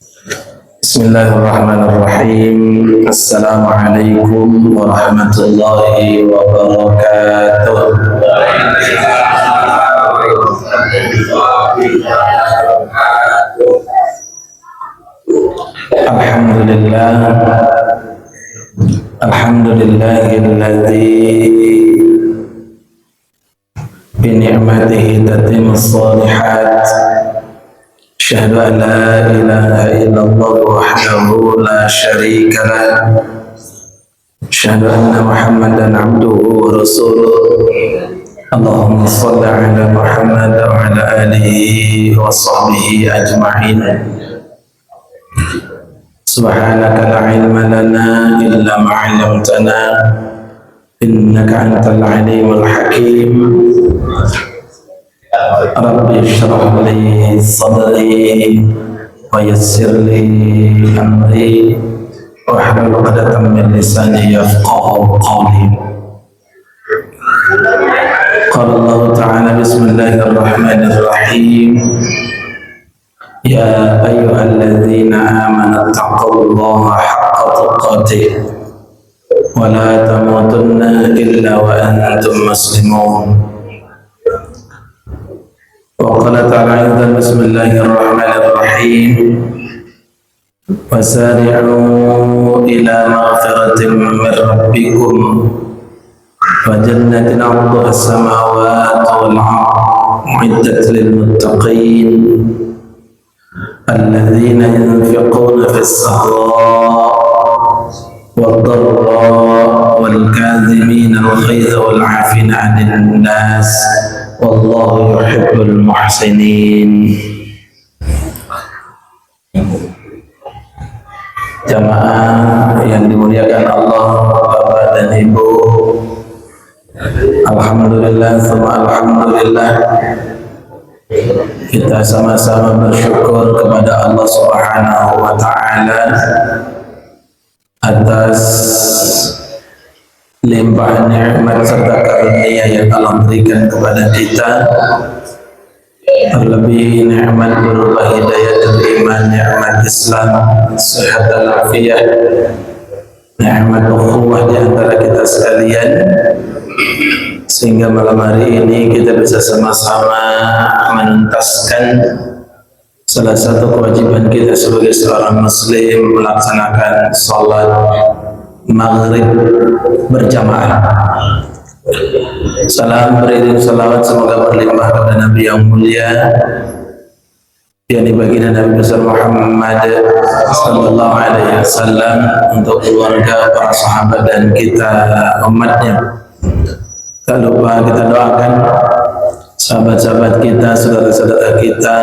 Bismillahirrahmanirrahim. Assalamualaikum warahmatullahi wabarakatuh. Alhamdulillah. Alhamdulillahilladzi bi ni'matihi tatimmus shalihat. Asyhadu an la ilaha illallah wahdahu la syarika lah. Asyhadu anna Muhammadan abduhu wa rasuluh. Allahumma shalli ala Muhammad wa ala alihi wa sahbihi ajma'in. Subhanaka la ilma lana illa ma 'allamtana innaka antal alimul hakim. Rabbi shrah li sadri wa yassir li amri wahlul 'uqdatam min lisani yafqahu qawli. Qala Allah ta'ala bismillahirrahmanirrahim. Ya ayyuhalladzina amanu taqullaha haqqa tuqatih wa la tamutunna illa wa antum muslimun. وقال تعالى أيضا بسم الله الرحمن الرحيم وسارعوا إلى مغفرة من ربكم وجنة عرضها السماوات والأرض أعدت للمتقين الذين ينفقون في السراء والضراء والكاظمين الغيظ والعافين عن الناس wallahu yuhibbul muhsinin. Jamaah yang dimuliakan Allah, Bapak dan Ibu, alhamdulillah, alhamdulillah, kita sama-sama bersyukur kepada Allah Subhanahu wa ta'ala atas limpahan nikmat serta karunia yang Allah berikan kepada kita, terlebih nikmat berupa hidayatul iman, nikmat Islam, sehat dan afiat, nikmat ukhuwah di antara kita sekalian, sehingga malam hari ini kita bisa sama-sama menuntaskan salah satu kewajiban kita sebagai seorang muslim, melaksanakan salat maghrib berjamaah. Salam beriring salawat semoga berlimpah kepada Nabi yang mulia, yakni baginda Nabi besar Muhammad sallallahu alaihi wasallam, untuk keluarga, para sahabat dan kita umatnya. Tak lupa kita doakan sahabat-sahabat kita, saudara-saudara kita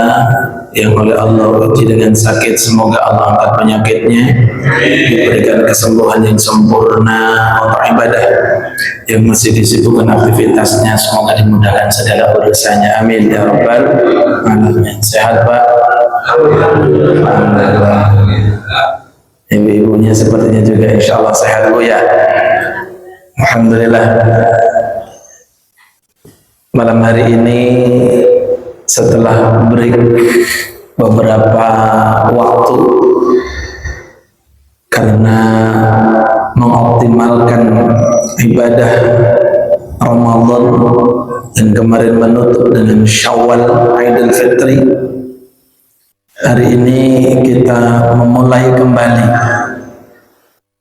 yang oleh Allah uji dengan sakit, semoga Allah angkat penyakitnya, diberikan kesembuhan yang sempurna untuk ibadah. Yang masih disibukkan aktivitasnya, semoga dimudahkan segala urusannya, amin ya rabbal alamin. Sehat Pak? Alhamdulillah. Ibu-ibunya sepertinya juga insya Allah sehat Bu ya. Alhamdulillah. Malam hari ini setelah break beberapa waktu karena mengoptimalkan ibadah Ramadan dan kemarin menutup dengan Syawal Idul Fitri, hari ini kita memulai kembali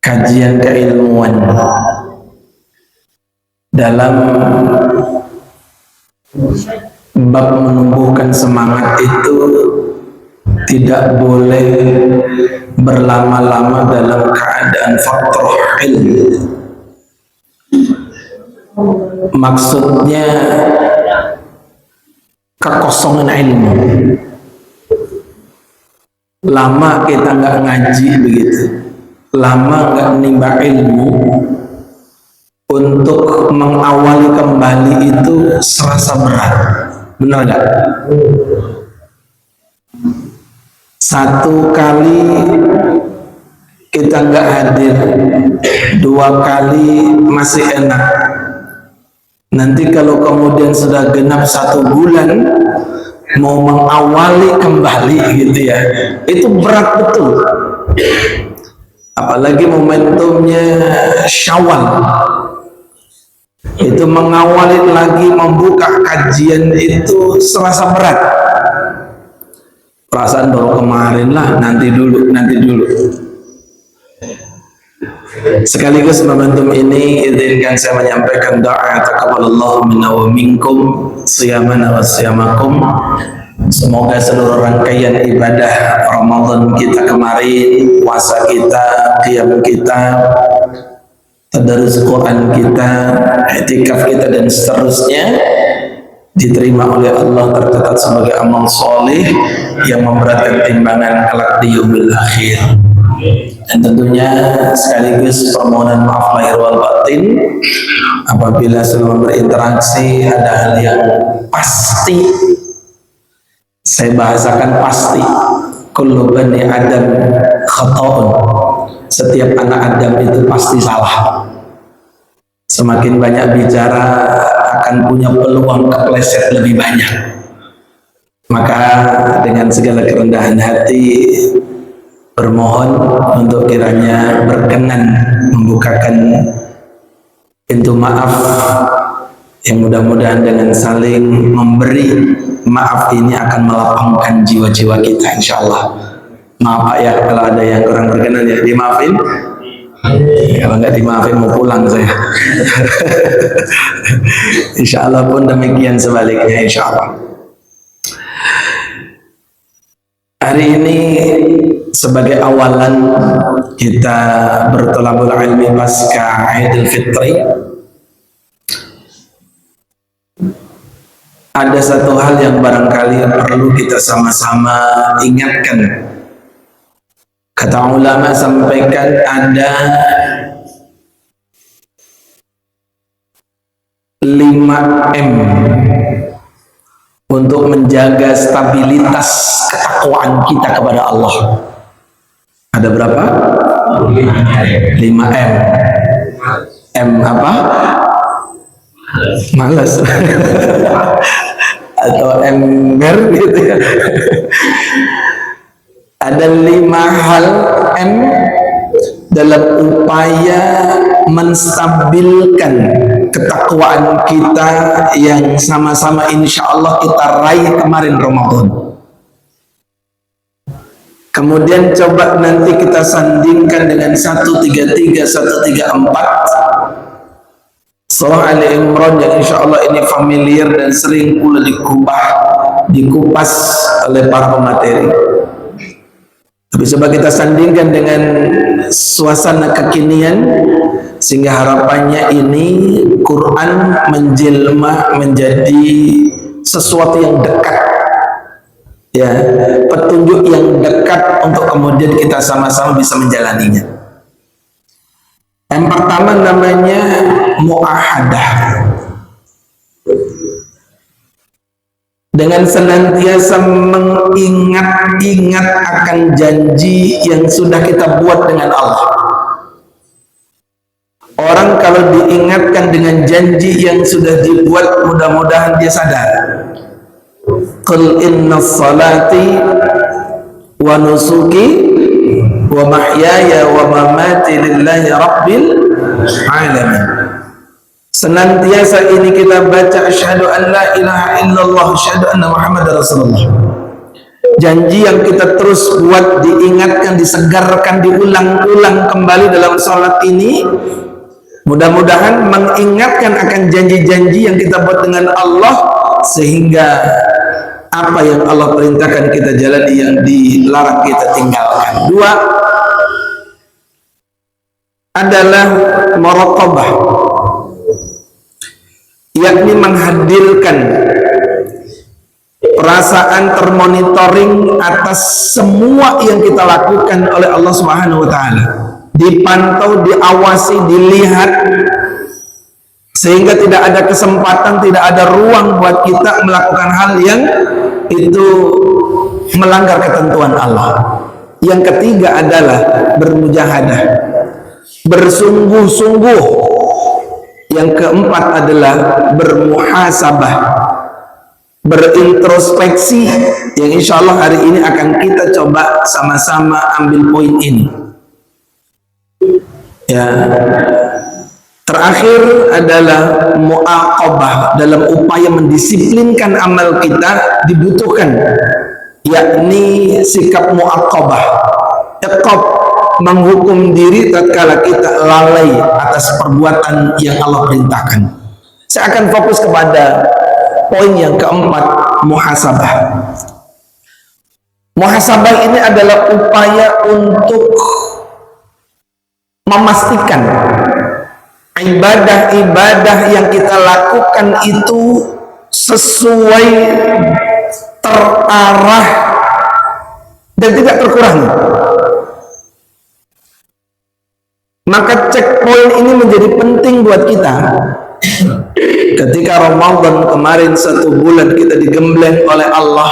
kajian keilmuan dalam bab menumbuhkan semangat. Itu tidak boleh berlama-lama dalam keadaan fatrah ilmu. Maksudnya kekosongan ilmu. Lama kita nggak ngaji begitu, lama nggak nimba ilmu, untuk mengawali kembali itu serasa berat. Benar nggak? Satu kali kita nggak hadir, dua kali masih enak. Nanti kalau kemudian sudah genap 1 bulan, mau mengawali kembali gitu ya, itu berat betul. Apalagi momentumnya Syawal, itu mengawali lagi membuka kajian itu serasa berat. Perasaan baru kemarin lah, nanti dulu. Sekaligus momentum ini izinkan saya menyampaikan doa taqabbalallahu minna wa minkum siyamana wa siyamakum. Semoga seluruh rangkaian ibadah Ramadan kita kemarin, puasa kita, qiyam kita, tadarus Quran kita, i'tikaf kita dan seterusnya diterima oleh Allah, tercatat sebagai amal soleh yang memberatkan timbangan kelak di yaumil akhir. Dan tentunya sekaligus permohonan maaf lahir wal batin apabila selama berinteraksi ada hal yang pasti, saya bahasakan pasti, kullu bani Adam khata'un, setiap anak Adam itu pasti salah. Semakin banyak bicara akan punya peluang kepleset lebih banyak. Maka dengan segala kerendahan hati bermohon untuk kiranya berkenan membukakan pintu maaf yang mudah-mudahan dengan saling memberi maaf ini akan melapangkan jiwa-jiwa kita, insyaallah. Maaf Pak ya kalau ada yang kurang berkenan ya dimaafin. Kalau nggak dimaafin mau pulang saya. Insyaallah pun demikian sebaliknya, insyaallah. Hari ini sebagai awalan kita bertolabul ilmi pasca Idul Fitri, ada satu hal yang barangkali perlu kita sama-sama ingatkan. Kata ulama sampaikan ada 5M untuk menjaga stabilitas ketakwaan kita kepada Allah. Ada berapa? 5M. M apa? Malas. Atau ember gitu ya. Ada 5 hal M dalam upaya menstabilkan ketakwaan kita yang sama-sama insya Allah kita raih kemarin Ramadan. Kemudian coba nanti kita sandingkan dengan 133, 134 Surah Ali Imran yang insya Allah ini familiar dan sering pula dikupas oleh para pemateri. Tapi coba kita sandingkan dengan suasana kekinian sehingga harapannya ini Quran menjelma menjadi sesuatu yang dekat, ya, petunjuk yang dekat untuk kemudian kita sama-sama bisa menjalaninya. Yang pertama namanya mu'ahadah. Dengan senantiasa mengingat-ingat akan janji yang sudah kita buat dengan Allah. Orang kalau diingatkan dengan janji yang sudah dibuat, mudah-mudahan dia sadar. Qul inna salati wa nusuki wa mahyaya wa mamati lillahi rabbil alamin. Senantiasa ini kita baca asyhadu an la ilaha illallah asyhadu anna muhammadar rasulullah. Janji yang kita terus buat, diingatkan, disegarkan, diulang-ulang kembali dalam salat ini, mudah-mudahan mengingatkan akan janji-janji yang kita buat dengan Allah, sehingga apa yang Allah perintahkan kita jalani, yang dilarang kita tinggalkan. 2 adalah muraqabah, yakni menghadirkan perasaan termonitoring atas semua yang kita lakukan oleh Allah Subhanahu wa taala, dipantau, diawasi, dilihat, sehingga tidak ada kesempatan, tidak ada ruang buat kita melakukan hal yang itu melanggar ketentuan Allah. Yang ketiga adalah bermujahadah, bersungguh-sungguh. Yang keempat adalah bermuhasabah, berintrospeksi, yang insya Allah hari ini akan kita coba sama-sama ambil poin ini. Ya, terakhir adalah muaqabah. Dalam upaya mendisiplinkan amal kita dibutuhkan, yakni sikap muaqabah, iqab, menghukum diri tatkala kita lalai atas perbuatan yang Allah perintahkan. Saya akan fokus kepada poin yang keempat, muhasabah. Muhasabah ini adalah upaya untuk memastikan ibadah-ibadah yang kita lakukan itu sesuai, terarah, dan tidak terkurangi. Maka checkpoint ini menjadi penting buat kita. Ketika Ramadan kemarin 1 bulan kita digembleng oleh Allah,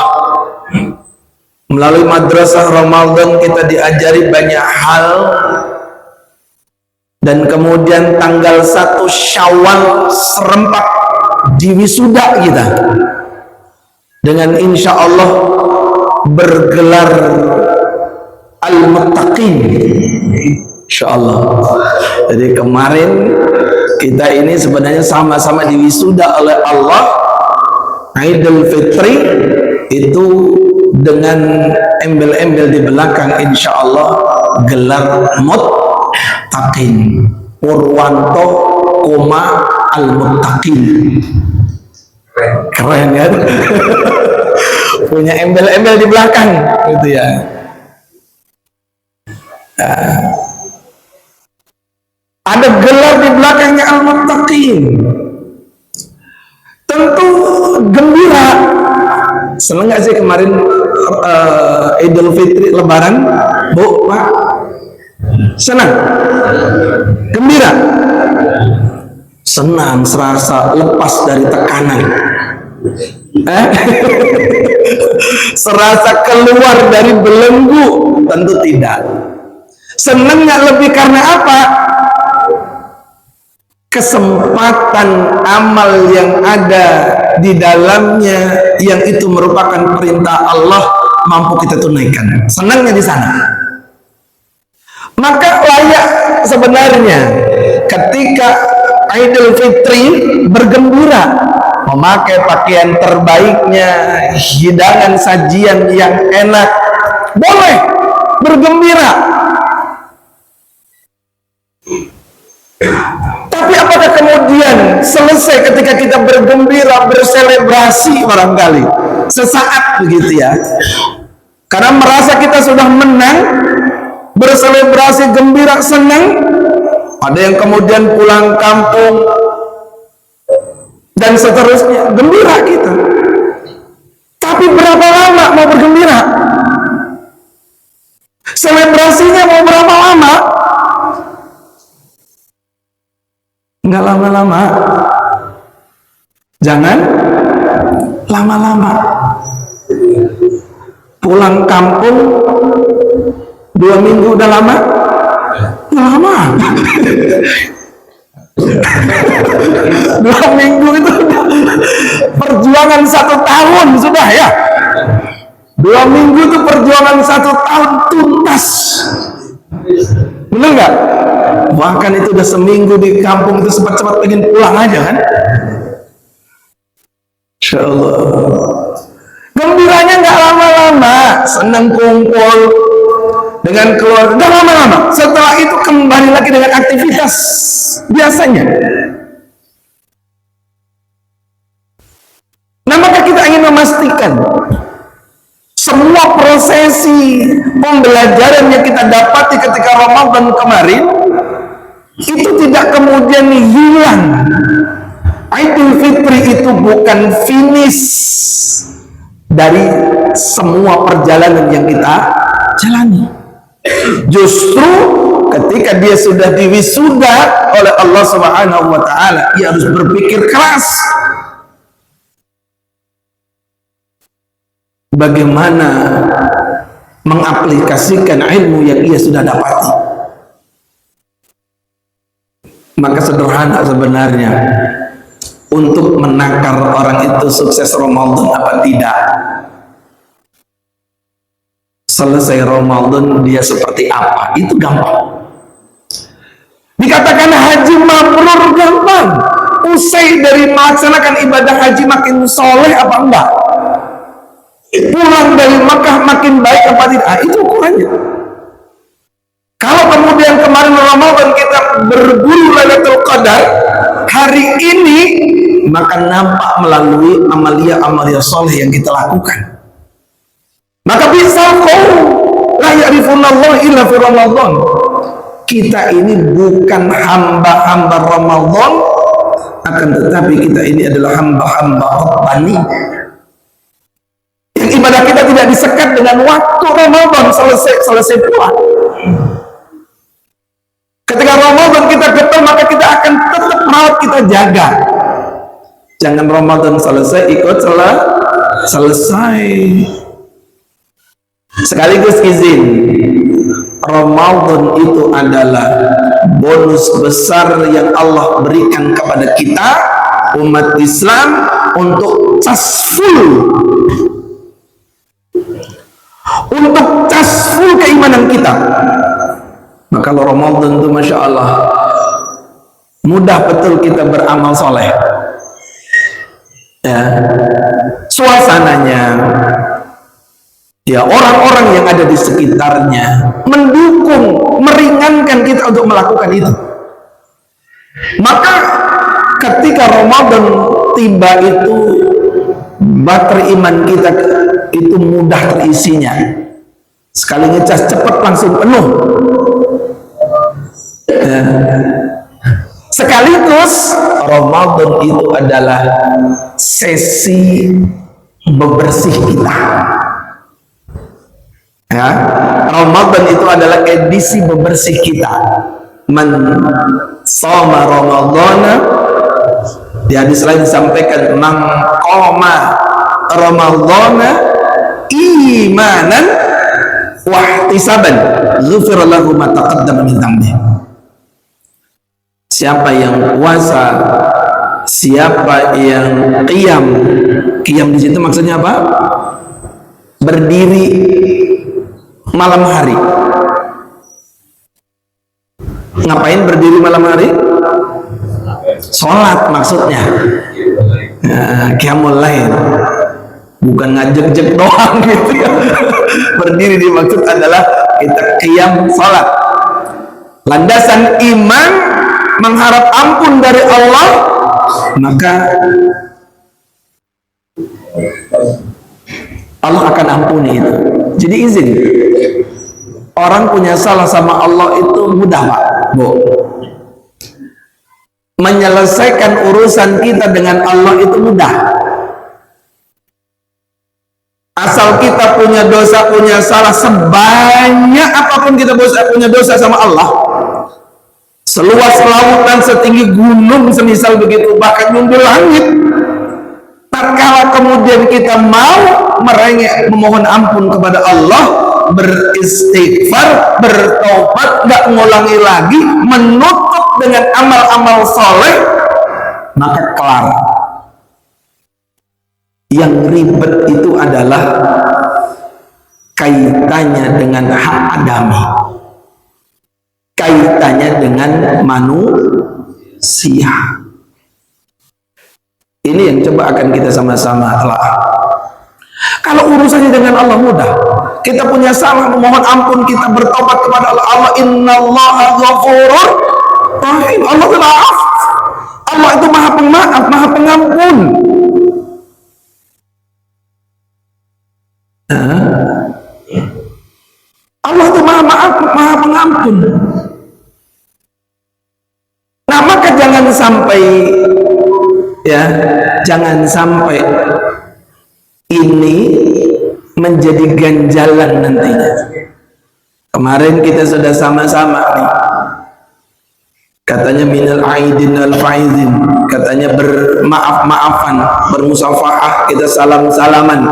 melalui madrasah Ramadan kita diajari banyak hal, dan kemudian tanggal 1 Syawal serempak diwisuda kita dengan insya Allah bergelar Al-Muttaqin, insya Allah. Jadi kemarin kita ini sebenarnya sama-sama diwisuda oleh Allah. Idul Fitri itu dengan embel-embel di belakang insya Allah gelar Muttaqin, Purwanto, Al-Muttaqin. Keren kan? Punya embel-embel di belakang gitu ya. Ada gelar di belakangnya Al-Muttaqin. Tentu gembira. Senang gak sih kemarin Idul Fitri Lebaran, Bu, Pak? Senang? Gembira? Senang, serasa lepas dari tekanan. Serasa keluar dari belenggu? Tentu tidak. Senangnya lebih karena apa? Kesempatan amal yang ada di dalamnya, yang itu merupakan perintah Allah, mampu kita tunaikan. Senangnya di sana. Maka layak sebenarnya ketika Idul Fitri bergembira, memakai pakaian terbaiknya, hidangan sajian yang enak, boleh bergembira. Tapi apakah kemudian selesai ketika kita bergembira, berselebrasi barangkali sesaat begitu ya, karena merasa kita sudah menang, berselebrasi, gembira, senang. Ada yang kemudian pulang kampung dan seterusnya, gembira kita. Tapi berapa lama mau bergembira? Selebrasinya mau berapa lama? Enggak lama-lama. Jangan lama-lama. Pulang kampung 2 minggu udah lama? Nggak lama. 2 minggu itu perjuangan 1 tahun sudah ya. 2 minggu itu perjuangan 1 tahun tuntas. Bener nggak? Bahkan itu udah seminggu di kampung itu cepat-cepat pengen pulang aja kan? Insya Allah. Gembiranya nggak lama-lama, senang kumpul dengan keluarga, nggak lama-lama. Setelah itu kembali lagi dengan aktivitas biasanya. Nah, maka kita ingin memastikan semua prosesi pembelajaran yang kita dapati ketika Ramadan kemarin itu tidak kemudian hilang. Idul Fitri itu bukan finish dari semua perjalanan yang kita jalani. Justru ketika dia sudah diwisuda oleh Allah Subhanahu wa taala, dia harus berpikir keras bagaimana mengaplikasikan ilmu yang ia sudah dapati. Maka sederhana sebenarnya untuk menakar orang itu sukses Ramadan apa tidak. Selesai Ramadan dia seperti apa, itu gampang. Dikatakan haji mabrur gampang. Usai dari melaksanakan ibadah haji makin soleh apa enggak? Pulang dari Makkah makin baik apa tidak? Itu ukurannya. Kalau kemudian kemarin Ramadan kita berburu Lailatul Qadar, hari ini maka nampak melalui amalia-amalia soleh yang kita lakukan. Maka bisa kau la ya'rifunallah illa fi Ramadan. Kita ini bukan hamba-hamba Ramadan, akan tetapi kita ini adalah hamba-hamba Rabbani. Yang ibadah kita tidak disekat dengan waktu Ramadan selesai pula. Ketika Ramadan kita getol, maka kita akan tetap merawat, kita jaga. Jangan Ramadan selesai ikut selesai. Sekaligus izin, Ramadan itu adalah bonus besar yang Allah berikan kepada kita umat Islam untuk tasful, keimanan kita. Maka kalau Ramadan itu Masya Allah mudah betul kita beramal soleh ya. Suasananya ya, orang-orang yang ada di sekitarnya mendukung, meringankan kita untuk melakukan itu. Maka ketika Ramadan tiba itu baterai iman kita itu mudah terisinya. Sekali ngecas cepat langsung penuh ya. Sekaligus Ramadan itu adalah sesi bebersih kita ya. Ramadan itu adalah edisi bebersih kita. Man shoma Ramadhana, di hadis lain disampaikan, man qoma Ramadhana imanan wa ihtisaban ghufira lahu ma taqaddama min dhanbi. Siapa yang puasa, siapa yang qiyam di situ maksudnya apa? Berdiri malam hari. Ngapain berdiri malam hari? Sholat maksudnya. Qiyamul lail, bukan ngajek-jek doang gitu ya. Berdiri dimaksud adalah kita qiyam sholat. Landasan iman mengharap ampun dari Allah, maka Allah akan ampuni itu. Jadi izin, orang punya salah sama Allah itu mudah Pak, Bu. Menyelesaikan urusan kita dengan Allah itu mudah. Asal kita punya dosa, punya salah, sebanyak apapun kita punya dosa sama Allah, seluas lautan, setinggi gunung semisal begitu, bahkan nyundul langit, tatkala kemudian kita mau merengek memohon ampun kepada Allah, beristighfar, bertobat, nggak ngulangi lagi, menutup dengan amal-amal soleh, maka kelar. Yang ribet itu adalah kaitannya dengan hak adami, kaitannya dengan manusia. Ini yang coba akan kita sama-sama telah. Kalau urusannya dengan Allah mudah, kita punya salah memohon ampun, kita bertobat kepada Allah. Allah innallaha ghafurur rahim. Allah itu maaf. Allah itu maha pemaaf, maha pengampun. Allah itu maha maaf, maha pengampun. Nah maka jangan sampai ini menjadi ganjalan nantinya. Kemarin kita sudah sama-sama nih, katanya minal aidin al faizin, katanya bermaaf-maafan, bermusafahah, kita salam-salaman.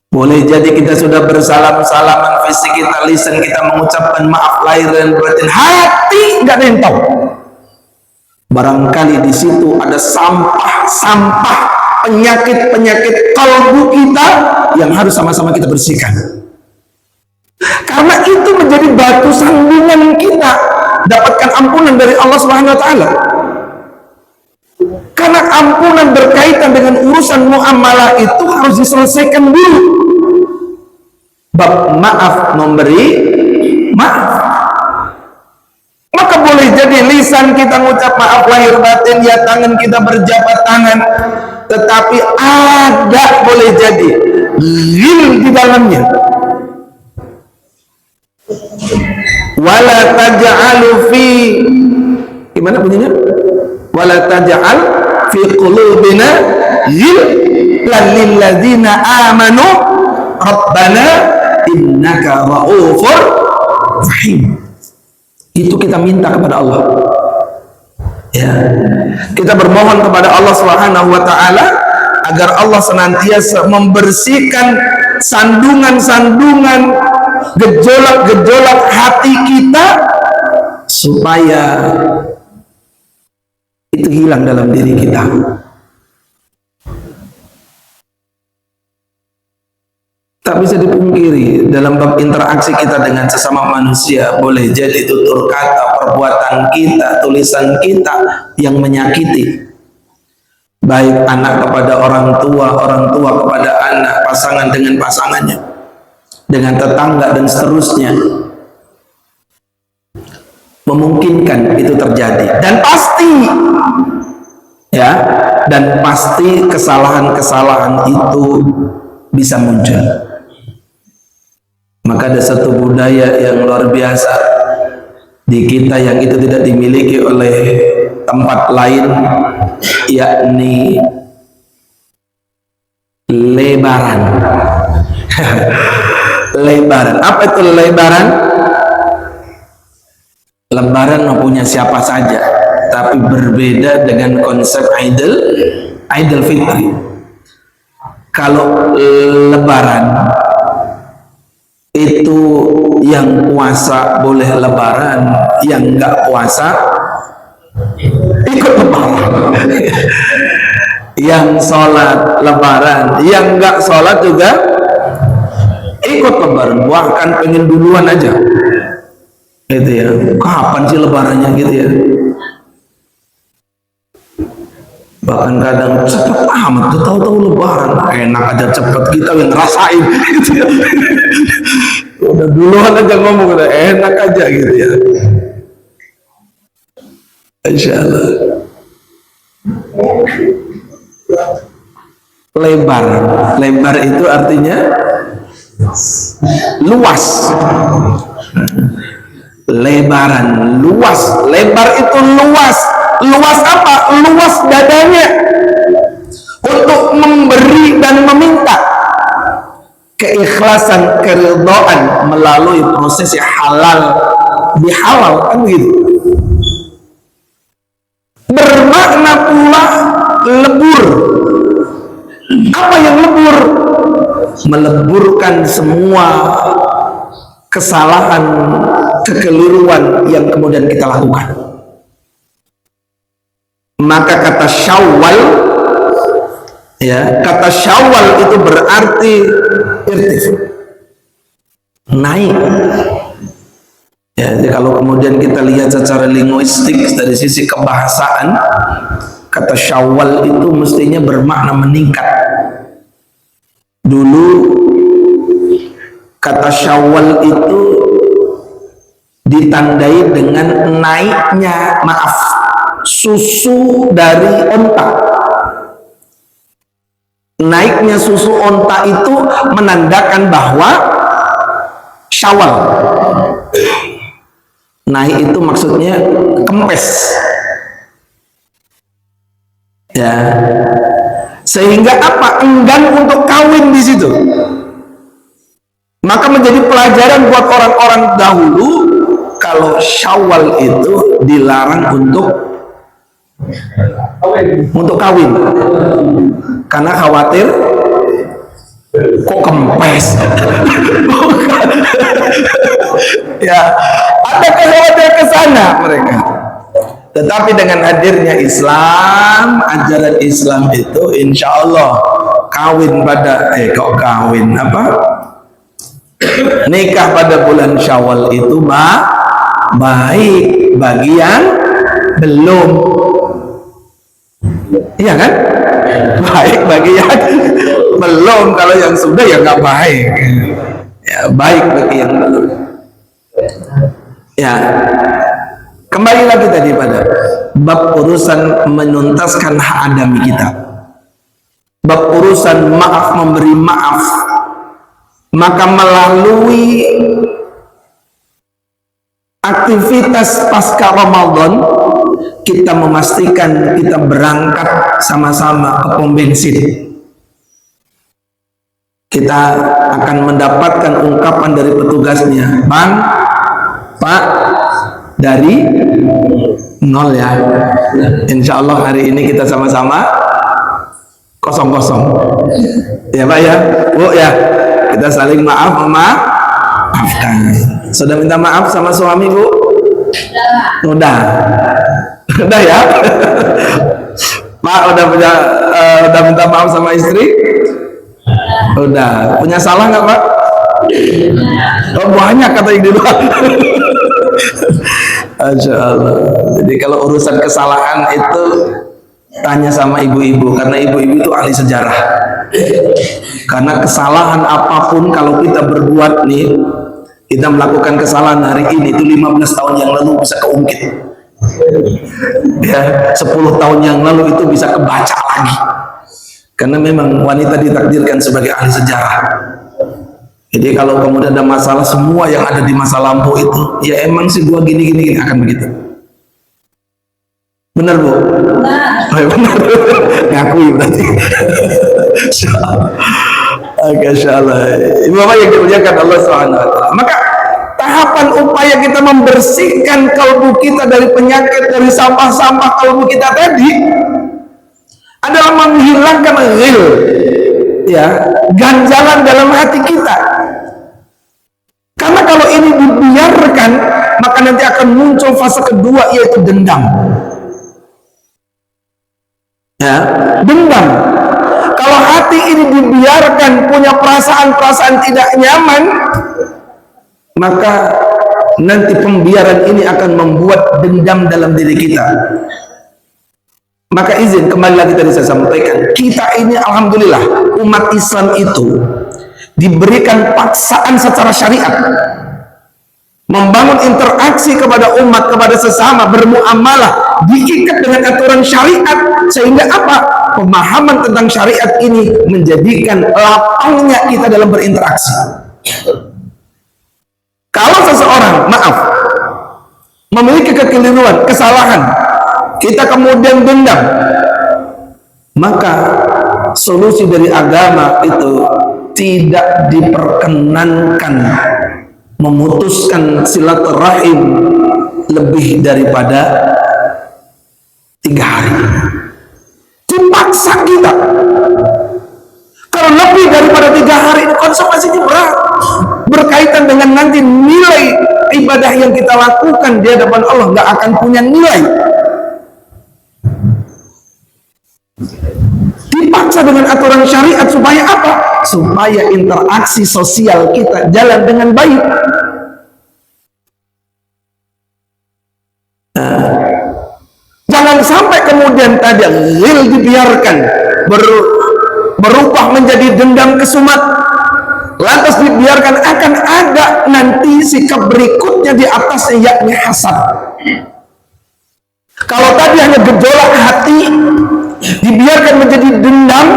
Boleh jadi kita sudah bersalam-salaman, fisik kita, lisan kita mengucapkan maaf lahir dan batin, hati nggak ada yang tahu. Barangkali di situ ada sampah-sampah, penyakit-penyakit kalbu kita yang harus sama-sama kita bersihkan. Karena itu menjadi batu sandungan kita dapatkan ampunan dari Allah Subhanahu wa taala. Karena ampunan berkaitan dengan urusan muamalah itu harus diselesaikan dulu. Bab maaf, memberi maaf. Maka boleh jadi lisan kita ngucap maaf lahir batin, ya tangan kita berjabat tangan, tetapi ada boleh jadi ghil di dalamnya. Wala taj'alu fi, gimana bunyinya? Wala taj'al fi qulubina ghillan lil ladzina amanu rabbana innaka ra'ufur rahim. Itu kita minta kepada Allah. Ya. Kita bermohon kepada Allah Subhanahu wa taala agar Allah senantiasa membersihkan sandungan-sandungan, gejolak-gejolak hati kita supaya itu hilang dalam diri kita. Tak bisa dipungkiri dalam bab interaksi kita dengan sesama manusia, boleh jadi tutur kata, perbuatan kita, tulisan kita yang menyakiti, baik anak kepada orang tua kepada anak, pasangan dengan pasangannya, dengan tetangga dan seterusnya. Memungkinkan itu terjadi dan pasti, ya, dan pasti kesalahan-kesalahan itu bisa muncul. Maka ada satu budaya yang luar biasa di kita yang itu tidak dimiliki oleh tempat lain, yakni lebaran. Lebaran. Apa itu lebaran? Lebaran mempunyai siapa saja, tapi berbeda dengan konsep Idul Fitri. Kalau lebaran itu yang puasa boleh lebaran, yang enggak puasa ikut lebaran. Yang sholat lebaran, yang enggak sholat juga ikut lebaran, bahkan pengen duluan aja gitu ya. Kapan sih lebarannya gitu ya, bahkan kadang cepet amat, tahu-tahu lebaran, enak aja cepet, kita yang ngerasain gitu ya. Udah duluan aja ngomong, udah enak aja gitu ya. Insyaallah. Lebar itu artinya luas. Lebaran, luas. Lebar itu luas. Luas apa? Luas dadanya untuk memberi dan meminta. Keikhlasan, keridhaan melalui proses yang halal bihalal, kan begitu. Bermakna pula lebur. Apa yang lebur? Meleburkan semua kesalahan, kekeliruan yang kemudian kita lakukan. Maka kata Syawal, ya, kata Syawal itu berarti irtifak, naik. Ya, jadi kalau kemudian kita lihat secara linguistik dari sisi kebahasaan, kata Syawal itu mestinya bermakna meningkat. Dulu kata Syawal itu ditandai dengan naiknya, susu dari onta. Naiknya susu onta itu menandakan bahwa Syawal. Naik itu maksudnya kempes. Ya. Sehingga apa? Enggan untuk kawin di situ. Maka menjadi pelajaran buat orang-orang dahulu kalau Syawal itu dilarang untuk kawin, karena khawatir kok kempes. Ya, ada kekhawatiran ke sana mereka. Tetapi dengan hadirnya Islam, ajaran Islam itu insya Allah kawin pada kawin apa? Nikah pada bulan Syawal itu baik bagi yang belum, iya kan? Baik bagi yang belum. Kalau yang sudah ya nggak baik. Ya, baik bagi yang belum. Ya, kembali lagi tadi pada bab urusan menuntaskan hak adami kita, bab urusan maaf, memberi maaf. Maka melalui aktivitas pasca Ramadan kita memastikan kita berangkat sama-sama ke pom bensin. Kita akan mendapatkan ungkapan dari petugasnya, Bang, Pak, dari nol ya. Insya Allah hari ini kita sama-sama kosong-kosong ya Pak ya, Bu ya. Kita saling maafkan. Sudah minta maaf sama suami, Bu? Udah ya. Pak udah minta maaf sama istri? Udah. Punya salah nggak Pak? Oh banyak kata yang di luar. Masya Allah. Jadi kalau urusan kesalahan itu tanya sama ibu-ibu, karena ibu-ibu itu ahli sejarah. Karena kesalahan apapun kalau kita berbuat nih, kita melakukan kesalahan hari ini itu 15 tahun yang lalu bisa keungkit ya, 10 tahun yang lalu itu bisa kebaca lagi, karena memang wanita ditakdirkan sebagai ahli sejarah. Jadi kalau kemudian ada masalah, semua yang ada di masa lampau itu ya emang sih gua gini akan begitu. Benar Bu? Benar. Oh, benar. Ngakui berarti. Masya Allah. Ibu bapak yang dimuliakan Allah SWT. Maka tahapan upaya kita membersihkan kalbu kita dari penyakit, dari sampah-sampah kalbu kita tadi adalah menghilangkan ghil, ya, ganjalan dalam hati kita. Karena kalau ini dibiarkan, maka nanti akan muncul fase kedua, yaitu dendam. Ya, dendam. Kalau hati ini dibiarkan punya perasaan-perasaan tidak nyaman, maka nanti pembiaran ini akan membuat dendam dalam diri kita. Maka izin kembali lagi tadi saya sampaikan, kita ini alhamdulillah umat Islam itu diberikan paksaan secara syariat, membangun interaksi kepada umat, kepada sesama, bermuamalah diikat dengan aturan syariat, sehingga apa? Pemahaman tentang syariat ini menjadikan lapangnya kita dalam berinteraksi. Kalau seseorang, maaf, memiliki kekeliruan, kesalahan, kita kemudian dendam, maka solusi dari agama itu tidak diperkenankan memutuskan silaturahim lebih daripada 3 hari. Dipaksa kita. Kalau lebih daripada 3 hari ini konsekuensinya berat, berkaitan dengan nanti nilai ibadah yang kita lakukan di hadapan Allah nggak akan punya nilai. Dipaksa dengan aturan syariat supaya apa? Supaya interaksi sosial kita jalan dengan baik. Jangan sampai kemudian tadi ghil dibiarkan berubah menjadi dendam kesumat, lantas dibiarkan, akan ada nanti sikap berikutnya di atasnya, yakni hasad. Kalau tadi hanya gejolak hati, dibiarkan menjadi dendam,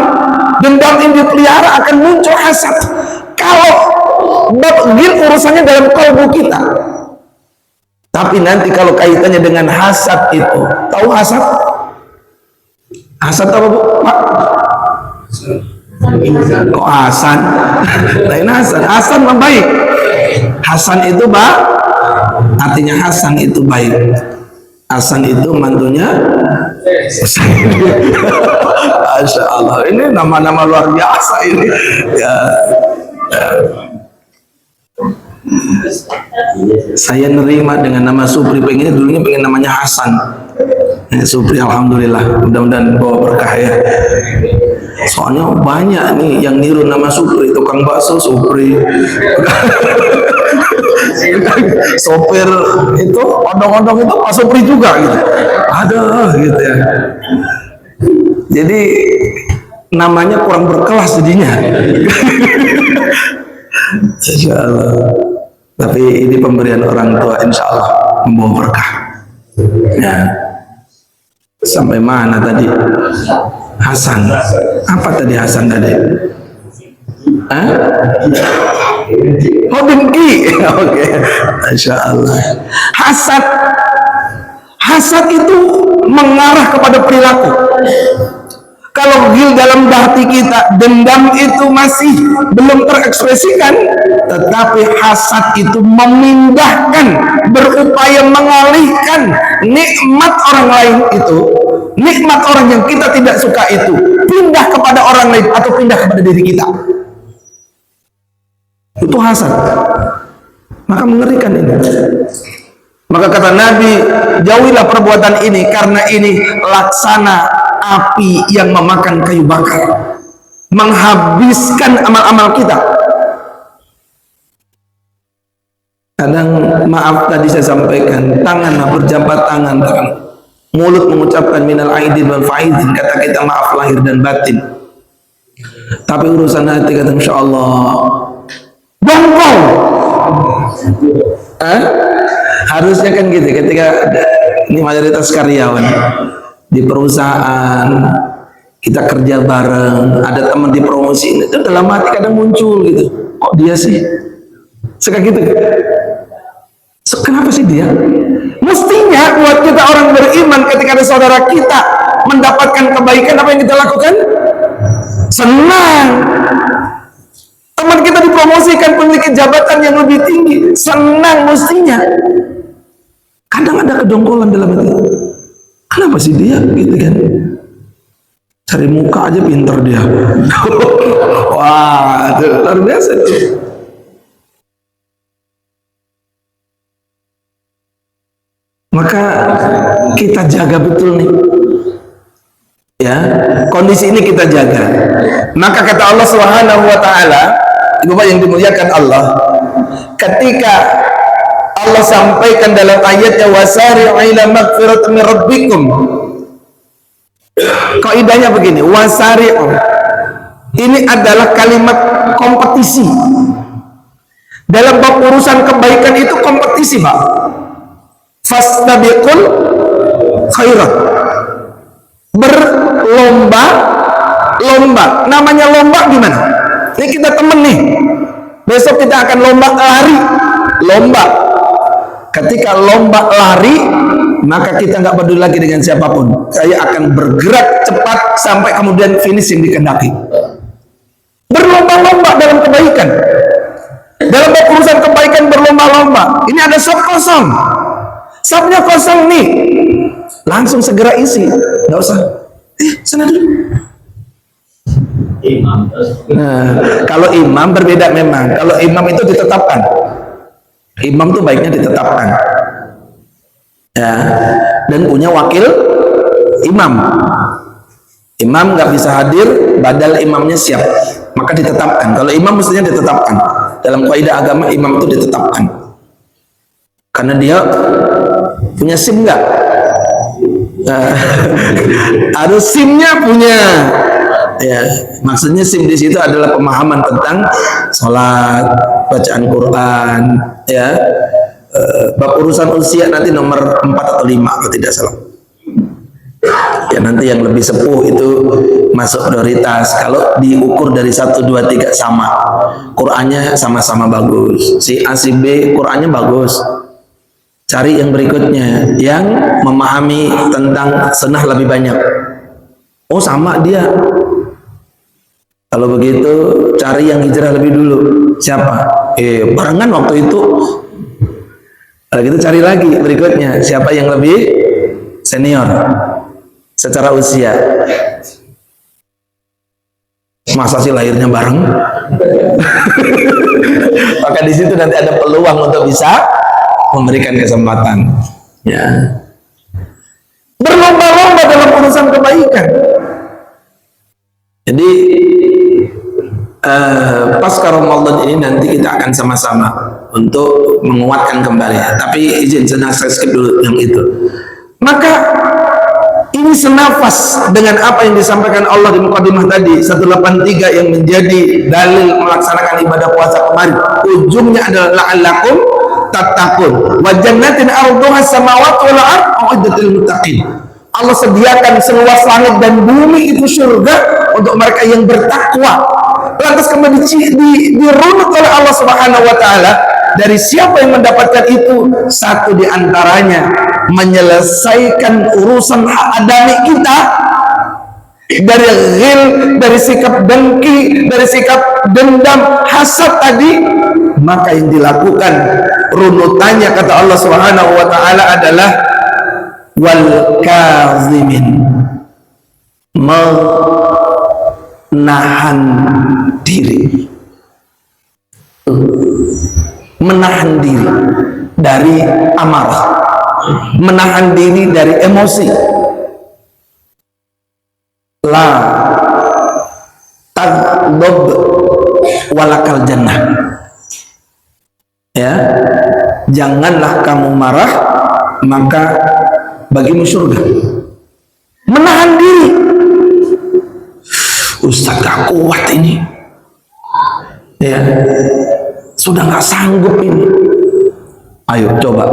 dendam ini dipelihara, akan muncul hasad. Kalau bab ghil urusannya dalam kalbu kita. Tapi nanti kalau kaitannya dengan hasad itu, tahu hasad? Hasad apa Bu? Pak? Kok Hasan? Lain Hasan. Hasan mah baik. Hasan itu artinya Hasan itu baik. Hasan itu mantunya. Masya Allah, ini nama-nama luar biasa ini. Ya. Saya nerima dengan nama Supri, pengennya dulunya pengen namanya Hasan. Supri alhamdulillah, mudah-mudahan bawa berkah ya. Soalnya banyak nih yang niru nama Supri, tukang bakso Supri, sopir itu odong-odong itu Pak Supri juga gitu. Ada gitu ya. Jadi namanya kurang berkelas jadinya. Insya Allah. Tapi ini pemberian orang tua, insya Allah membawa berkah. Ya. Sampai mana tadi? Hasan. Apa tadi Hasan tadi? Hah? Oh, dengki. Oke. Insya Allah. Hasad. Hasad itu mengarah kepada perilaku. Kalau ghil dalam hati kita, dendam itu masih belum terekspresikan, tetapi hasad itu memindahkan, berupaya mengalihkan nikmat orang lain itu, nikmat orang yang kita tidak suka itu, pindah kepada orang lain atau pindah kepada diri kita. Itu hasad. Maka mengerikan ini. Maka kata Nabi, jauhilah perbuatan ini, karena ini laksana api yang memakan kayu bakar, menghabiskan amal-amal kita. Kadang maaf tadi saya sampaikan, tangan berjabat tangan, mulut mengucapkan minal aidin wal faizin, kata kita maaf lahir dan batin. Tapi urusan hati kata insya Allah bongkong. Harusnya kan gitu, ketika ini mayoritas karyawan di perusahaan, kita kerja bareng, ada teman dipromosi, itu dalam hati kadang muncul gitu, kok dia sih suka gitu. So, kenapa sih dia? Mestinya buat kita orang beriman, ketika ada saudara kita mendapatkan kebaikan, apa yang kita lakukan? Senang. Teman kita dipromosikan, memiliki jabatan yang lebih tinggi, senang mestinya. Kadang ada kedongkolan dalam hati. Kenapa sih dia gitu kan? Cari muka aja pinter dia. Wah, itu luar biasa tuh. Maka kita jaga betul nih. Ya, kondisi ini kita jaga. Maka kata Allah Subhanahu wa taala, Ibu yang dimuliakan Allah, ketika Allah sampaikan dalam ayatnya wasari'u ila magfiratin min rabbikum. Kaidahnya begini, wasari'u ini adalah kalimat kompetisi. Dalam bab urusan kebaikan itu kompetisi, Pak. Fastabiqul khairat. Berlomba. Namanya lomba gimana? Ini kita temen nih. Besok kita akan lomba lari. Lomba. Ketika lomba lari, maka kita nggak peduli lagi dengan siapapun. Saya akan bergerak cepat sampai kemudian finish yang dikehendaki. Berlomba-lomba dalam kebaikan. Dalam urusan kebaikan berlomba-lomba. Ini ada sop kosong. Sopnya kosong nih. Langsung segera isi. Nggak usah. Sana dulu. Nah, kalau imam berbeda memang. Kalau imam itu ditetapkan. Imam itu baiknya ditetapkan, ya, dan punya wakil imam. Imam nggak bisa hadir, badal imamnya siap, maka ditetapkan. Kalau imam mestinya ditetapkan. Dalam kaidah agama imam itu ditetapkan, karena dia punya SIM nggak? Harus SIM-nya punya. Ya, maksudnya SIM di situ adalah pemahaman tentang sholat, bacaan Quran, ya. Bab urusan usia nanti nomor 4 atau 5 kalau tidak salah. Ya, nanti yang lebih sepuh itu masuk prioritas. Kalau diukur dari 1, 2, 3 sama, Qurannya sama-sama bagus. Si A, si B Qurannya bagus. Cari yang berikutnya yang memahami tentang sunnah lebih banyak. Oh, sama dia. Kalau begitu cari yang hijrah lebih dulu. Siapa? Barengan waktu itu. Kalau gitu cari lagi berikutnya. Siapa yang lebih senior secara usia? Masa sih lahirnya bareng? Maka di situ nanti ada peluang untuk bisa memberikan kesempatan. Ya. berlomba-lomba dalam urusan kebaikan. Jadi pasca Ramadan ini nanti kita akan sama-sama untuk menguatkan kembali. Tapi izin saya skip dulu yang itu. Maka ini senafas dengan apa yang disampaikan Allah di mukadimah tadi 183 yang menjadi dalil melaksanakan ibadah puasa kemarin. Ujungnya adalah la'allakum tattaqun wa jannatin arduha samawati wal ardh uiddatil muttaqin. Allah sediakan seluas langit dan bumi itu surga untuk mereka yang bertakwa. Lantas kemudian dirunut oleh Allah Subhanahu wa taala, dari siapa yang mendapatkan itu? Satu di antaranya menyelesaikan urusan hak adami kita, dari ghil, dari sikap dengki, dari sikap dendam, hasad tadi. Maka yang dilakukan runutannya kata Allah Subhanahu wa taala adalah wal kazimin, menahan diri, menahan diri dari amarah, menahan diri dari emosi. La taghdab walakal jannah. Ya, janganlah kamu marah, maka bagimu surga. Menahan diri. Ustaz, gak kuat ini. Ya, sudah gak sanggup ini. Ayo coba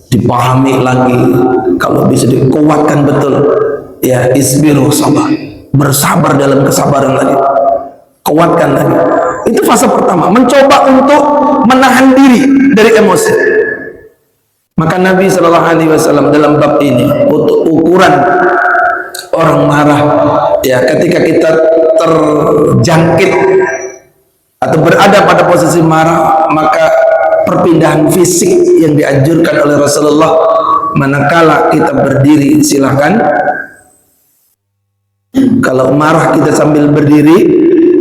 dipahami lagi, kalau bisa dikuatkan betul. Ya, isbiru sabar, bersabar dalam kesabaran lagi, kuatkan lagi. Itu fase pertama, mencoba untuk menahan diri dari emosi. Maka Nabi SAW dalam bab ini, untuk ukuran orang marah, ya, ketika kita terjangkit atau berada pada posisi marah, maka perpindahan fisik yang dianjurkan oleh Rasulullah, manakala kita berdiri silahkan. Kalau marah kita sambil berdiri,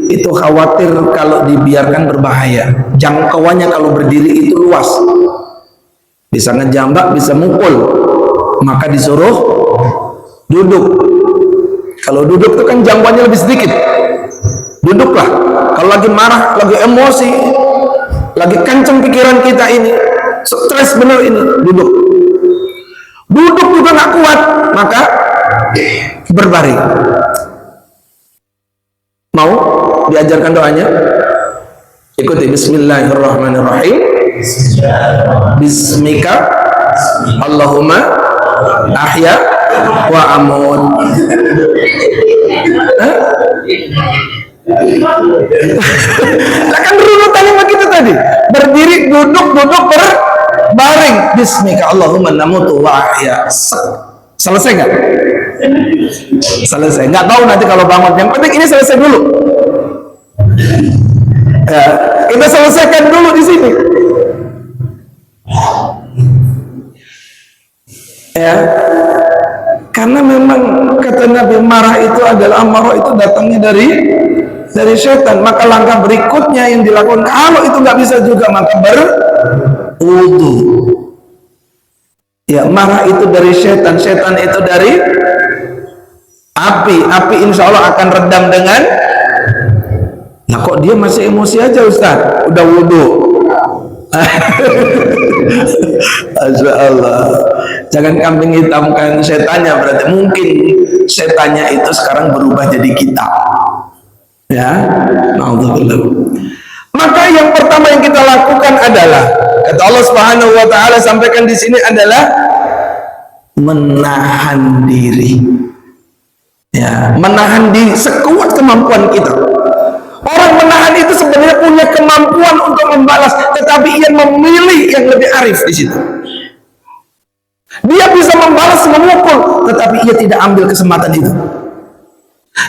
itu khawatir kalau dibiarkan berbahaya. Jangkauannya kalau berdiri itu luas, bisa ngejambak, bisa mukul. Maka disuruh duduk. Kalau duduk itu kan jangkauannya lebih sedikit. Duduklah. Kalau lagi marah, lagi emosi, lagi kenceng pikiran kita ini, stres bener ini, duduk. Duduk juga nggak kuat, maka berbaring. Mau diajarkan doanya? Ikuti. Bismillahirrahmanirrahim. Bismika Allahumma ahya wa amut. Lah kan runutan lima kita tadi, berdiri, duduk, berbaring. Bismika Allahumma namutu wa ahya. Selesai nggak? Selesai. Nggak tahu nanti kalau bangun. Yang penting ini selesai dulu. Ya, kita selesaikan dulu di sini. Ya, karena memang kata Nabi, marah itu adalah amarah, itu datangnya dari setan. Maka langkah berikutnya yang dilakukan, kalau itu nggak bisa juga, maka berwudu. Ya, marah itu dari setan, setan itu dari api. Api insya Allah akan redam dengan. Nah, kok dia masih emosi aja Ustaz? Udah wudu. Masya Allah. Jangan kambing hitamkan setannya, berarti mungkin setannya itu sekarang berubah jadi kita. Ya, alhamdulillah. Maka yang pertama yang kita lakukan adalah, kata Allah Subhanahu wa taala sampaikan di sini, adalah menahan diri. Ya, menahan diri sekuat kemampuan kita. Orang menahan itu sebenarnya punya kemampuan untuk membalas, tetapi ia memilih yang lebih arif di situ. Dia bisa membalas, memukul, tetapi ia tidak ambil kesempatan itu.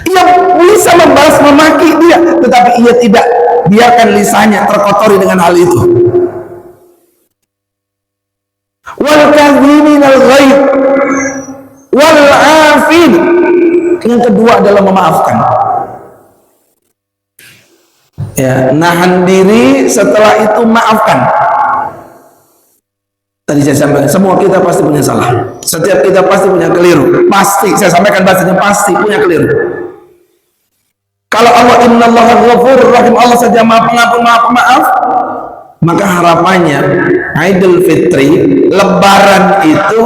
Ia bisa membalas, memaki dia, tetapi ia tidak biarkan lisannya terkotori dengan hal itu. Wal kadhiminal ghaidh wal 'afin. Yang kedua adalah memaafkan. Ya, nahan diri, setelah itu maafkan. Tadi saya sampaikan, semua kita pasti punya salah. Setiap kita pasti punya keliru. Pasti, saya sampaikan bahasanya pasti punya keliru. Kalau Allah innallaha ghafurur rahim, Allah saja maha pengampun, maha pemaaf, maka harapannya Idul Fitri, Lebaran itu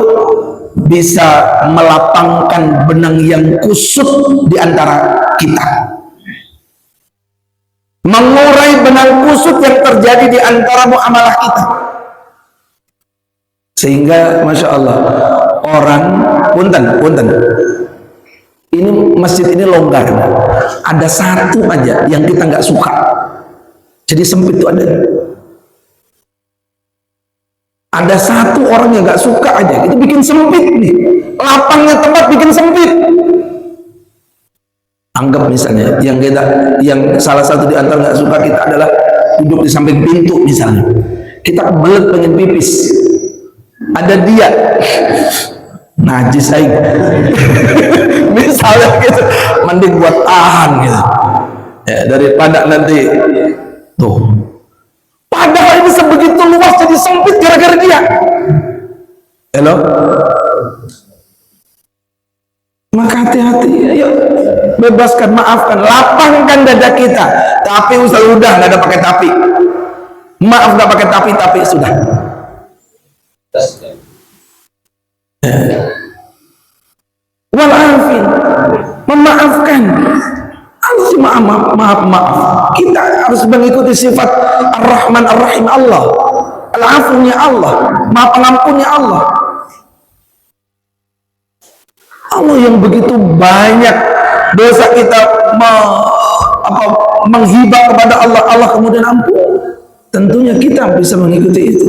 bisa melapangkan benang yang kusut di antara kita, mengurai benang kusut yang terjadi di antara muamalah kita. Sehingga Masya Allah, orang punten ini masjid ini longgar, ada satu aja yang kita nggak suka, jadi sempit itu ada satu orang yang nggak suka aja, itu bikin sempit nih, lapangnya tempat bikin sempit. Anggap misalnya yang salah satu di antara nggak suka kita adalah duduk di samping pintu misalnya, kita kebelet pengen pipis, ada dia najis aja misalnya gitu, mending buat tahan gitu ya, daripada nanti tuh, padahal ini sebegitu luas jadi sempit gara-gara dia. Halo, maka hati-hati, ayo bebaskan, maafkan, lapangkan dada kita. Tapi udah nggak ada pakai tapi, maaf nggak pakai tapi sudah. Walafin, memaafkan, harus maaf. Kita harus mengikuti sifat Ar-Rahman Ar-Rahim Allah, Al-Afunya Allah, maha pengampunnya Allah. Allah yang begitu banyak dosa kita menghibah kepada Allah, Allah kemudian ampun. Tentunya kita bisa mengikuti itu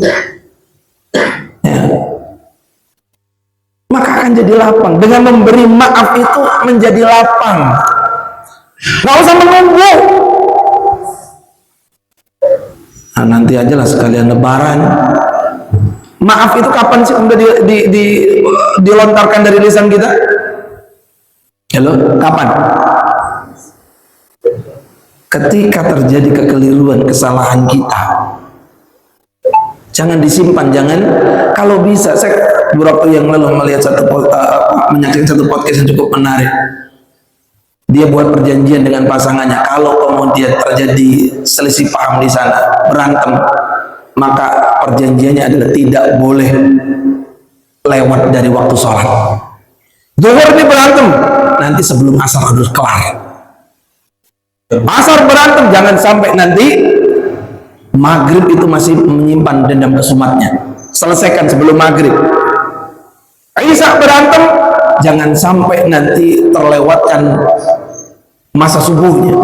ya. Maka akan jadi lapang. Dengan memberi maaf itu menjadi lapang, nggak usah menunggu. Nah, nanti aja lah sekalian Lebaran. Maaf itu kapan sih udah dilontarkan dari lisan kita? Halo, kapan? Ketika terjadi kekeliruan, kesalahan kita, jangan disimpan. Jangan, kalau bisa, saya beberapa yang lalu melihat menyaksikan satu podcast yang cukup menarik. Dia buat perjanjian dengan pasangannya, kalau kemudian terjadi selisih paham di sana, berantem, maka perjanjiannya adalah tidak boleh lewat dari waktu sholat. Zuhur ini berantem, nanti sebelum asar harus kelar. Asar berantem, jangan sampai nanti maghrib itu masih menyimpan dendam kesumatnya, selesaikan sebelum maghrib. Isya berantem, jangan sampai nanti terlewatkan masa subuhnya.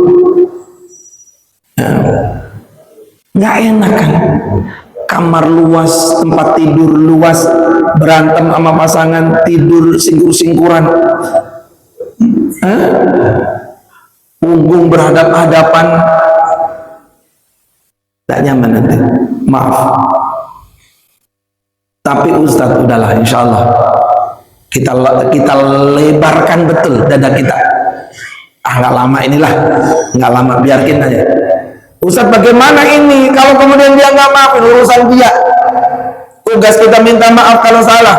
Nggak enak kan, kamar luas, tempat tidur luas, berantem sama pasangan, tidur singkur-singkuran, punggung berhadap-hadapan, tidak nyaman nanti. Maaf, tapi Ustadz udahlah, insya Allah kita lebarkan betul dada kita. Nggak lama inilah, nggak lama, biarkin aja. Ustadz bagaimana ini kalau kemudian dia nggak maafin, urusan dia. Tugas kita minta maaf kalau salah.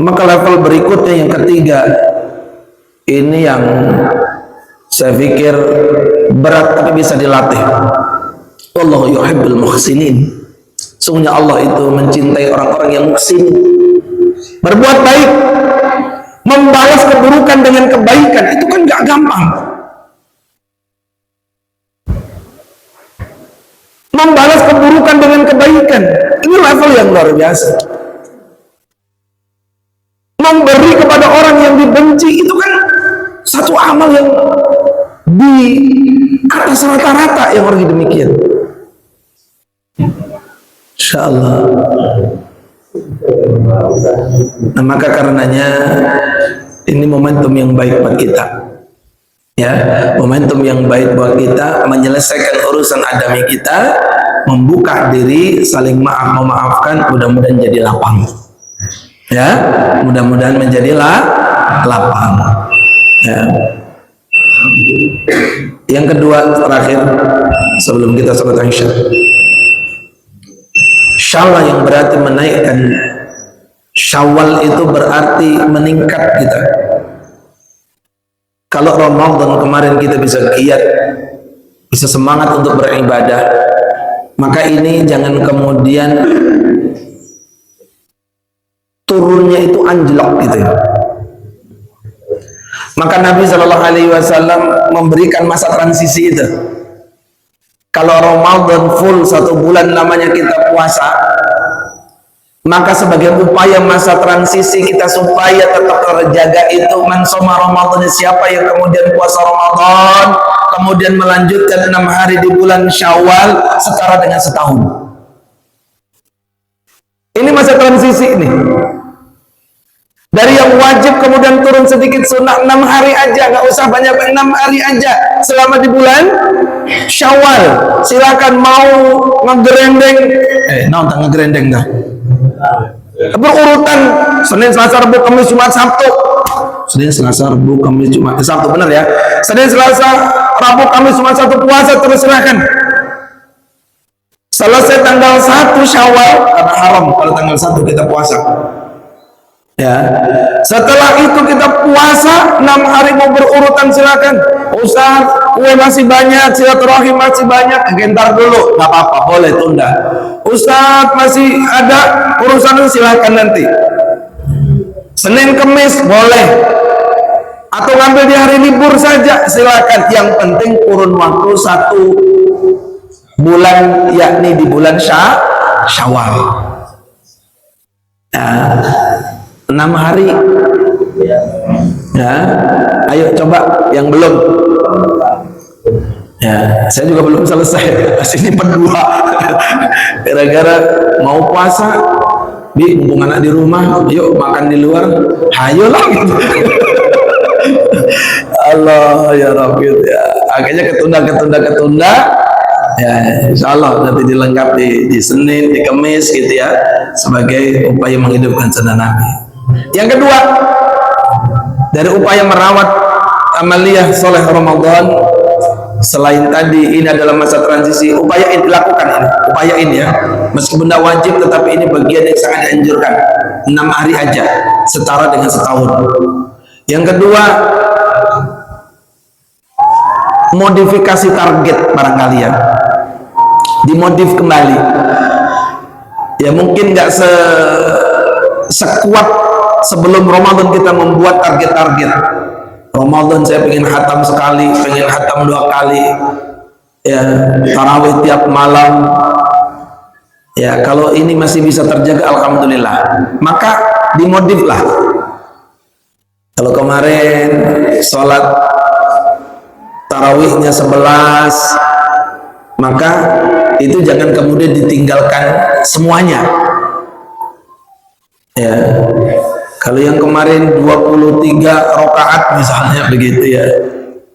Maka level berikutnya yang ketiga, ini yang saya pikir berat tapi bisa dilatih. Wallahu yuhibbul muhsinin. Sungguhnya Allah itu mencintai orang-orang yang muhsin, berbuat baik, membalas keburukan dengan kebaikan. Itu kan gak gampang. Membalas keburukan dengan kebaikan, ini level yang luar biasa. Memberi kepada orang yang dibenci itu kan satu amal yang di atas rata-rata yang orang demikian. Insya Allah. Nah, maka karenanya ini momentum yang baik buat kita, ya, momentum yang baik buat kita menyelesaikan urusan adami kita, membuka diri, saling maaf memaafkan, mudah-mudahan jadi lapang, ya, mudah-mudahan menjadi lapang, ya. Yang kedua terakhir, sebelum kita salat Isya. Syawal yang berarti menaikkan. Syawal itu berarti meningkat kita. Kalau Ramadan kemarin kita bisa giat, bisa semangat untuk beribadah, maka ini jangan kemudian turunnya itu anjlok gitu ya. Maka Nabi Shallallahu Alaihi Wasallam memberikan masa transisi itu. Kalau Ramadan full 1 bulan namanya kita puasa, maka sebagai upaya masa transisi kita supaya tetap terjaga itu, man shoma Ramadan, siapa yang kemudian puasa Ramadan kemudian melanjutkan 6 hari di bulan Syawal setara dengan setahun. Ini masa transisi ini. Dari yang wajib kemudian turun sedikit sunnah 6 hari aja, nggak usah banyak, 6 hari aja selama di bulan Syawal. Silakan mau ngegerendeng, nonton ngegerendeng dah. Berurutan Senin, Selasa, Rabu, Kamis, Jumat, Sabtu. Senin, Selasa, Rabu, Kamis, Jumat, Sabtu, benar ya? Senin, Selasa, Rabu, Kamis, Jumat, Sabtu, puasa terus silakan. Selesai tanggal 1 Syawal, karena haram kalau tanggal 1 kita puasa. Ya, setelah itu kita puasa 6 hari mau berurutan silakan. Ustaz, kue masih banyak, silaturahim masih banyak, gentar dulu, nggak apa-apa, boleh tunda. Ustaz, masih ada urusan, silakan nanti. Senin Kemis boleh, atau ngambil di hari libur saja silakan. Yang penting kurun waktu 1 bulan, yakni di bulan Syawal. Nah, 6 hari ya, ayo coba yang belum ya, saya juga belum selesai masih nyimpen 2 gara-gara mau puasa mumpung anak di rumah, yuk makan di luar, hayolah gitu. Allah ya Rabbi ya, akhirnya ketunda ya, insya Allah nanti dilengkapi di Senin, di Kamis gitu ya, sebagai upaya menghidupkan sunnah Nabi. Yang kedua, dari upaya merawat amaliyah soleh Ramadan, selain tadi ini adalah masa transisi, upaya ini dilakukan, upaya ini ya, meskipun tidak wajib tetapi ini bagian yang sangat dianjurkan. 6 hari aja setara dengan setahun. Yang kedua, modifikasi target barangkali ya, dimodif kembali ya, mungkin nggak sekuat sebelum Ramadan kita membuat target-target. Ramadan saya pengen khatam sekali, pengen khatam 2 kali ya, tarawih tiap malam ya. Kalau ini masih bisa terjaga alhamdulillah, maka dimodif lah. Kalau kemarin sholat tarawihnya 11, maka itu jangan kemudian ditinggalkan semuanya ya. Kalau yang kemarin 23 rakaat misalnya begitu ya,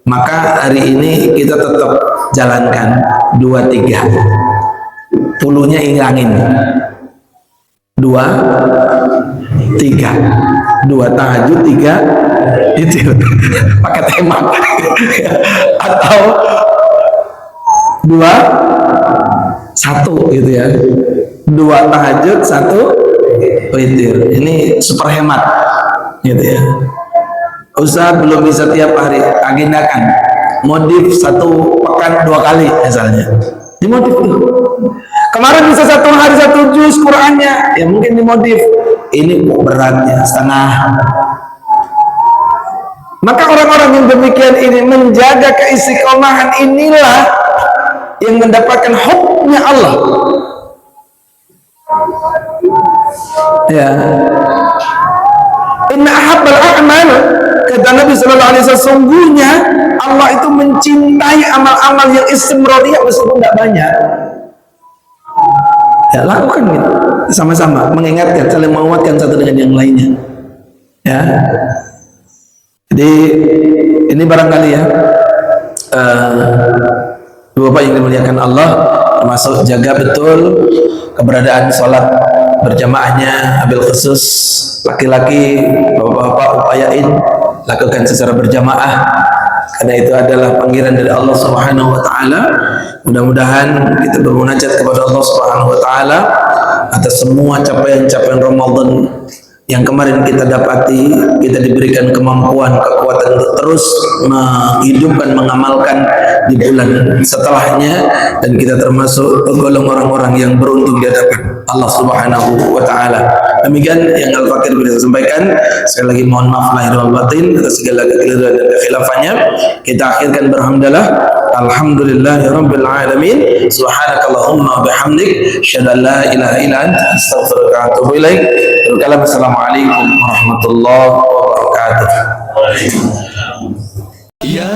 maka hari ini kita tetap jalankan 23, puluhnya hilangin, 2 tahajud, 3 itu pakai tema atau 2 1 gitu ya, 2 tahajud, 1 witir. Ini super hemat gitu ya. Ustaz belum bisa tiap hari, agendakan modif 1 pekan 2 kali misalnya, dimodif tuh. Kemarin bisa 1 hari 1 juz Qur'annya, ya mungkin dimodif. Ini beratnya setengah. Maka orang-orang yang demikian ini menjaga keistiqomahan, inilah yang mendapatkan hukmnya Allah ya. Inna ahabbal a'mal, kata Nabi sallallahu alaihi wasallam, sungguhnya Allah itu mencintai amal-amal yang istimrariyah meskipun tidak banyak. Ya lakukan gitu, sama-sama mengingatkan, saling menguatkan satu dengan yang lainnya ya. Jadi ini barangkali ya, Bapak yang dimuliakan Allah, termasuk jaga betul keberadaan sholat berjamaahnya, abil khusus laki-laki, bapak-bapak upayain lakukan secara berjamaah, karena itu adalah panggilan dari Allah Subhanahu wa taala Mudah-mudahan kita bermunajat kepada Allah Subhanahu wa taala atas semua capaian-capaian Ramadan yang kemarin kita dapati, kita diberikan kemampuan, kekuatan untuk terus menghidupkan, mengamalkan di bulan setelahnya, dan kita termasuk tergolong orang-orang yang beruntung di hadapan Allah Subhanahu wa taala. Demikian yang Al-Fakir bisa sampaikan. Sekali lagi mohon maaf lahir wal batin atas segala kekeliruan dan kekhilafannya. Kita akhirkan berhamdalah. Alhamdulillahirabbil alamin. Subhanakallahumma wa bihamdik, asyhadu an la ilaha illa anta, astaghfiruka wa atubu ilaik. Assalamualaikum warahmatullahi wabarakatuh. Ya